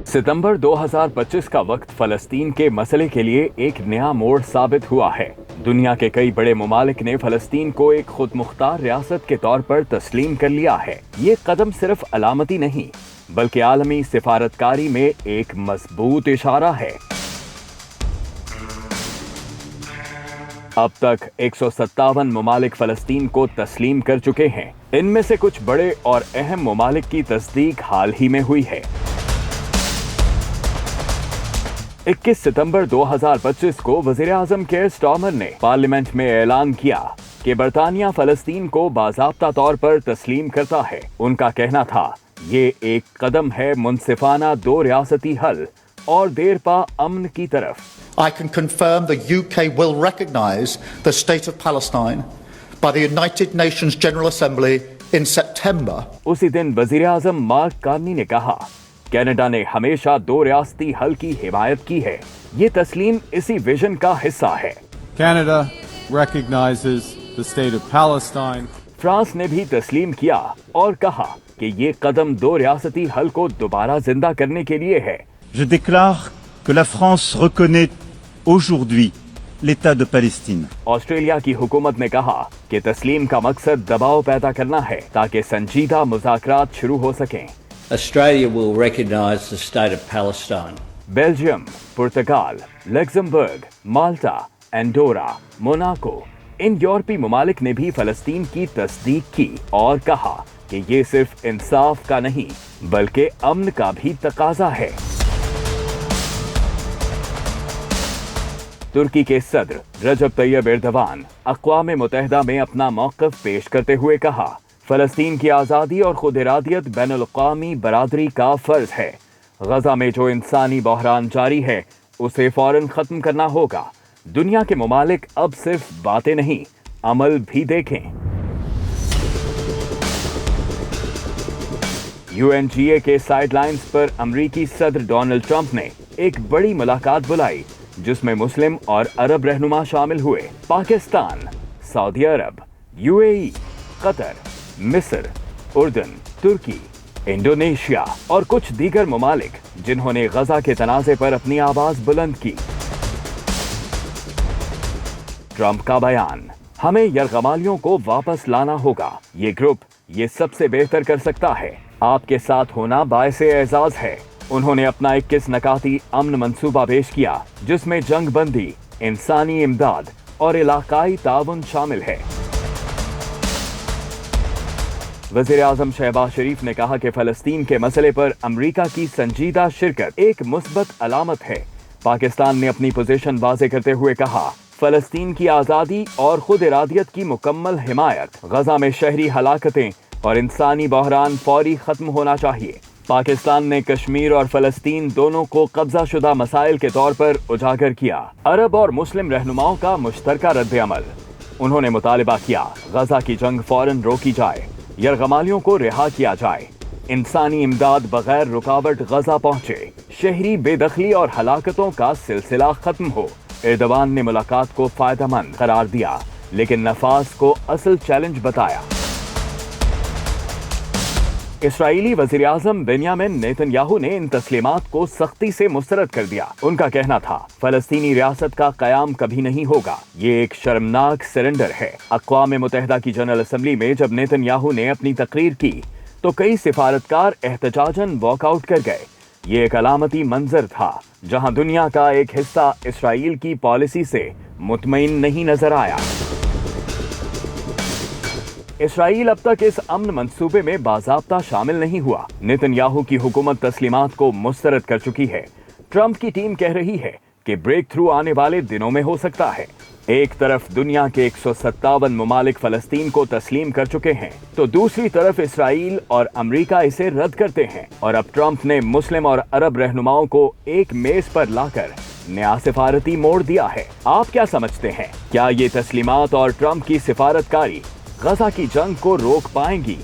सितंबर 2025 का वक्त फलस्तीन के मसले के लिए एक नया मोड़ साबित हुआ है। दुनिया के कई बड़े ममालिक ने फलस्तीन को एक खुद मुख्तार रियासत के तौर पर तस्लीम कर लिया है। ये कदम सिर्फ अलामती नहीं बल्कि आलमी सिफारतकारी में एक मजबूत इशारा है। अब तक 157 ममालिक फलस्तीन को तस्लीम कर चुके हैं। इनमें से कुछ बड़े और अहम ममालिक की तस्दीक हाल ही में हुई है। 21 सितंबर 2025 को वज़ीर-ए-आज़म केयर स्टार्मर ने पार्लियामेंट में ऐलान किया कि बरतानिया फलस्तीन को बाज़ाब्ता तौर पर तस्लीम करता है। उनका कहना था, ये एक कदम है मुनसिफाना दो रियासती हल और देरपा अमन की तरफ। I can confirm the UK will recognise the state of Palestine by the United Nations General Assembly in September. उसी दिन वज़ीर-ए-आज़म मार्क कार्नी ने कहा, कनाडा ने हमेशा दो रियासती हल की हिमायत की है। ये तस्लीम इसी विजन का हिस्सा है। Canada recognizes the state of Palestine. France ने भी तस्लीम किया और कहा कि ये कदम दो रियासती हल को दोबारा जिंदा करने के लिए है। Je déclare que la France reconnaît aujourd'hui l'État de Palestine. Australia की हुकूमत ने कहा कि तस्लीम का मकसद दबाव पैदा करना है ताकि संजीदा मुज़ाकरात शुरू हो सकें। Australia will recognise the state of Palestine. Belgium, Portugal, Luxembourg, Malta, Andorra, Monaco, इन यूरोपीय ममालिक ने भी फलस्तीन की तस्दीक की और कहा कि ये सिर्फ इंसाफ का नहीं बल्कि अमन का भी तकाजा है। तुर्की के सदर रजब तैयब एर्दोगान अक़वाम मुत्तहिदा में अपना मौक़िफ़ पेश करते हुए कहा, फलस्तीन की आज़ादी और खुद इरादियत बैनुल अक़वामी बरादरी का फ़र्ज़ है। गज़ा में जो इंसानी बहरान जारी है उसे फ़ौरन ख़त्म करना होगा। दुनिया के ममालिक अब सिर्फ बातें नहीं अमल भी देखें। UNGA के साइडलाइंस पर अमरीकी सदर डोनाल्ड ट्रंप ने एक बड़ी मुलाकात बुलाई जिसमें मुस्लिम और अरब रहनुमा शामिल हुए। पाकिस्तान, सऊदी अरब, UAE, कतर, मिस्र, उर्दन, तुर्की, इंडोनेशिया और कुछ दीगर ममालिक जिन्होंने गजा के तनाज़े पर अपनी आवाज बुलंद की। ट्रंप का बयान, हमें यरगमालियों को वापस लाना होगा। ये ग्रुप ये सबसे बेहतर कर सकता है। आपके साथ होना बायसे एजाज है। उन्होंने अपना 21 नकाती अमन मंसूबा पेश किया जिसमें जंग बंदी, इंसानी इमदाद और इलाकाई ताउन शामिल है। वज़ीर-ए-आज़म शहबाज शरीफ ने कहा कि फलस्तीन के मसले पर अमेरिका की संजीदा शिरकत एक मुस्बत अलामत है। पाकिस्तान ने अपनी पोजीशन वाज़े करते हुए कहा, फलस्तीन की आज़ादी और खुद इरादियत की मुकम्मल हिमायत, गजा में शहरी हलाकतें और इंसानी बहरान फौरी खत्म होना चाहिए। पाकिस्तान ने कश्मीर और फलस्तीन दोनों को कब्जा शुदा मसाइल के तौर पर उजागर किया। अरब और मुस्लिम रहनुमाओं का मुश्तरका रद्द-ए-अमल। उन्होंने मुतालिबा किया, गजा की जंग फौरन रोकी जाए, यरगमालियों को रिहा किया जाए, इंसानी इमदाद बगैर रुकावट गजा पहुंचे, शहरी बेदखली और हलाकतों का सिलसिला खत्म हो। एर्दोगान ने मुलाकात को फायदेमंद करार दिया लेकिन नफाज को असल चैलेंज बताया। इसराइली वज़ीर-ए-आज़म बेंयामिन नेतन्याहू ने इन तस्लीमात को सख्ती से मुस्तरद कर दिया। उनका कहना था, फलस्तीनी रियासत का कयाम कभी नहीं होगा। ये एक शर्मनाक सरेंडर है। अक़वाम मुत्तहिदा की जनरल असेंबली में जब नेतन्याहू ने अपनी तकरीर की तो कई सिफारतकार एहतजाजन वॉकआउट कर गए। ये एक अलामती मंजर था जहां दुनिया का एक हिस्सा इसराइल की पॉलिसी से मुतमईन नहीं नजर आया। इसराइल अब तक इस अमन मंसूबे में बाज़ाब्ता शामिल नहीं हुआ। नेतन्याहू की हुकूमत तस्लीमात को मुस्तरद कर चुकी है। ट्रंप की टीम कह रही है कि ब्रेक थ्रू आने वाले दिनों में हो सकता है। एक तरफ दुनिया के 157 ममालिक फलस्तीन को तस्लीम कर चुके हैं तो दूसरी तरफ इसराइल और अमेरिका इसे रद्द करते हैं और अब ट्रंप ने मुस्लिम और अरब रहनुमाओं को एक मेज पर लाकर नया सिफारती मोड़ दिया है। आप क्या समझते हैं? क्या ये तस्लीमात और ट्रंप की सिफारतकारी गजा की जंग को रोक पाएंगी?